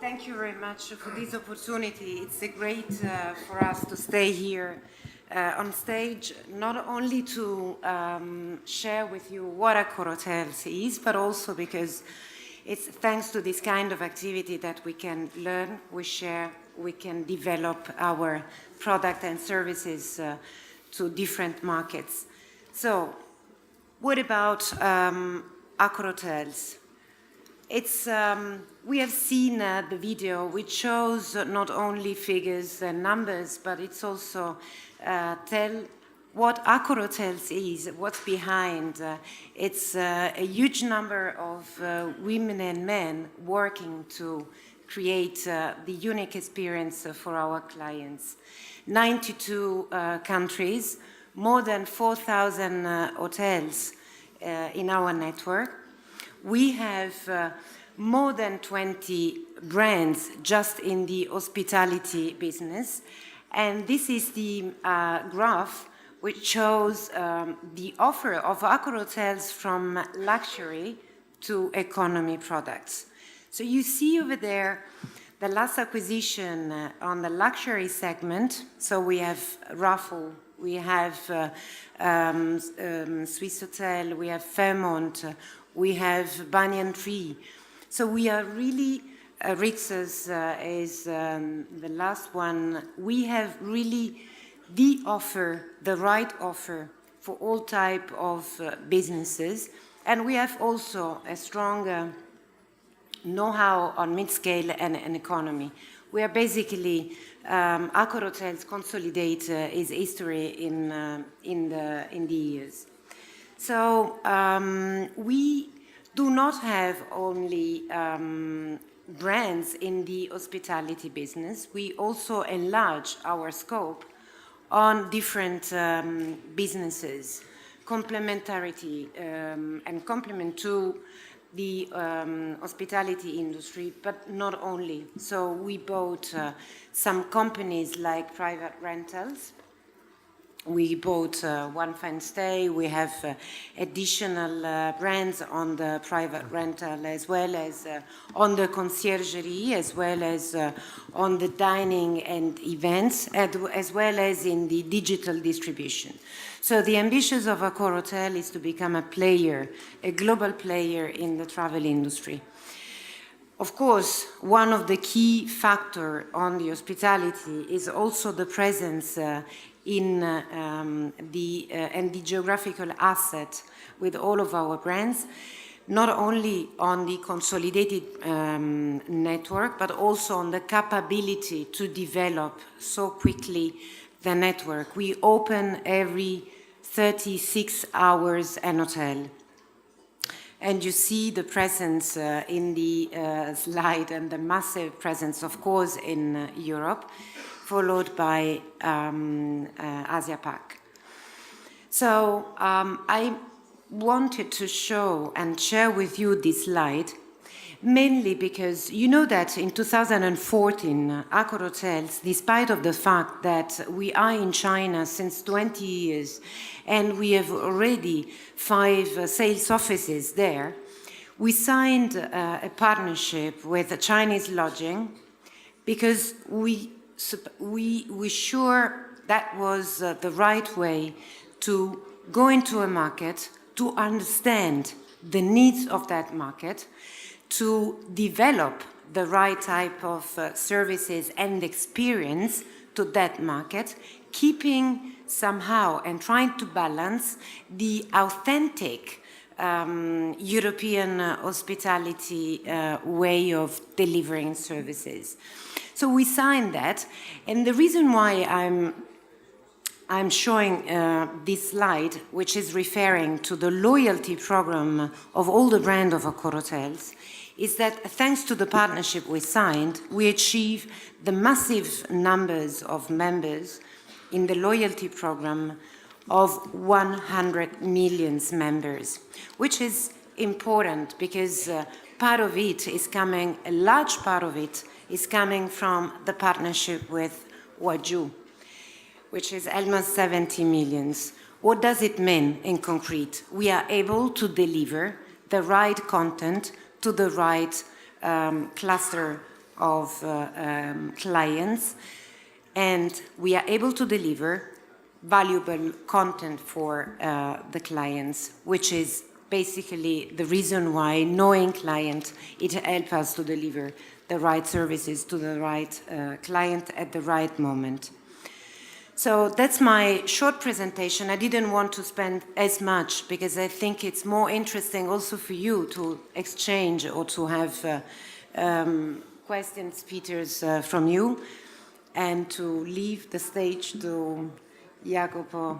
Thank you very much for this opportunity. It's a great for us to stay here on stage, not only to share with you what AccorHotels is, but also because it's thanks to this kind of activity that we can learn, we share, we can develop our product and services to different markets. So, what about AccorHotels? It's, we have seen the video which shows not only figures and numbers, but it's also tell what AccorHotels is, what's behind. It's a huge number of women and men working to create the unique experience for our clients. 92 countries, more than 4,000 hotels in our network. We have more than 20 brands just in the hospitality business. And this is the graph which shows the offer of AccorHotels from luxury to economy products. So you see over there the last acquisition on the luxury segment. So we have Raffle, we have Swiss Hotel, we have Fairmont, we have Banyan Tree. So we are really, Rixos is the last one. We have really the offer, the right offer for all type of businesses. And we have also a strong know-how on mid-scale and economy. We are basically, AccorHotels consolidate its history in the years. So we do not have only brands in the hospitality business. We also enlarge our scope on different businesses, complementarity and complement to the hospitality industry, but not only. So we bought some companies like private rentals. We bought One Fine Stay. We have additional brands on the private rental, as well as on the conciergerie, as well as on the dining and events, as well as in the digital distribution. So the ambitions of AccorHotel is to become a player, a global player in the travel industry. Of course, one of the key factors on the hospitality is also the presence in the geographical asset with all of our brands, not only on the consolidated network, but also on the capability to develop so quickly the network. We open every 36 hours an hotel. And you see the presence in the slide, and the massive presence, of course, in Europe, followed by Asia Pac. So I wanted to show and share with you this slide, mainly because you know that in 2014, AccorHotels, despite of the fact that we are in China since 20 years, and we have already 5 sales offices there, we signed a partnership with a Chinese lodging because we sure that was the right way to go into a market, to understand the needs of that market, to develop the right type of services and experience to that market, keeping somehow and trying to balance the authentic European hospitality way of delivering services. So we signed that, and the reason why I'm showing this slide, which is referring to the loyalty program of all the brand of AccorHotels, is that thanks to the partnership we signed, we achieve the massive numbers of members in the loyalty program of 100 million members, which is important because part of it is coming, a large part of it is coming from the partnership with Waju, which is almost 70 million. What does it mean in concrete? We are able to deliver the right content to the right cluster of clients, and we are able to deliver valuable content for the clients, which is basically the reason why knowing client, it helps us to deliver the right services to the right client at the right moment. So that's my short presentation. I didn't want to spend as much because I think it's more interesting also for you to exchange or to have questions, Peters, from you, and to leave the stage to Jacopo.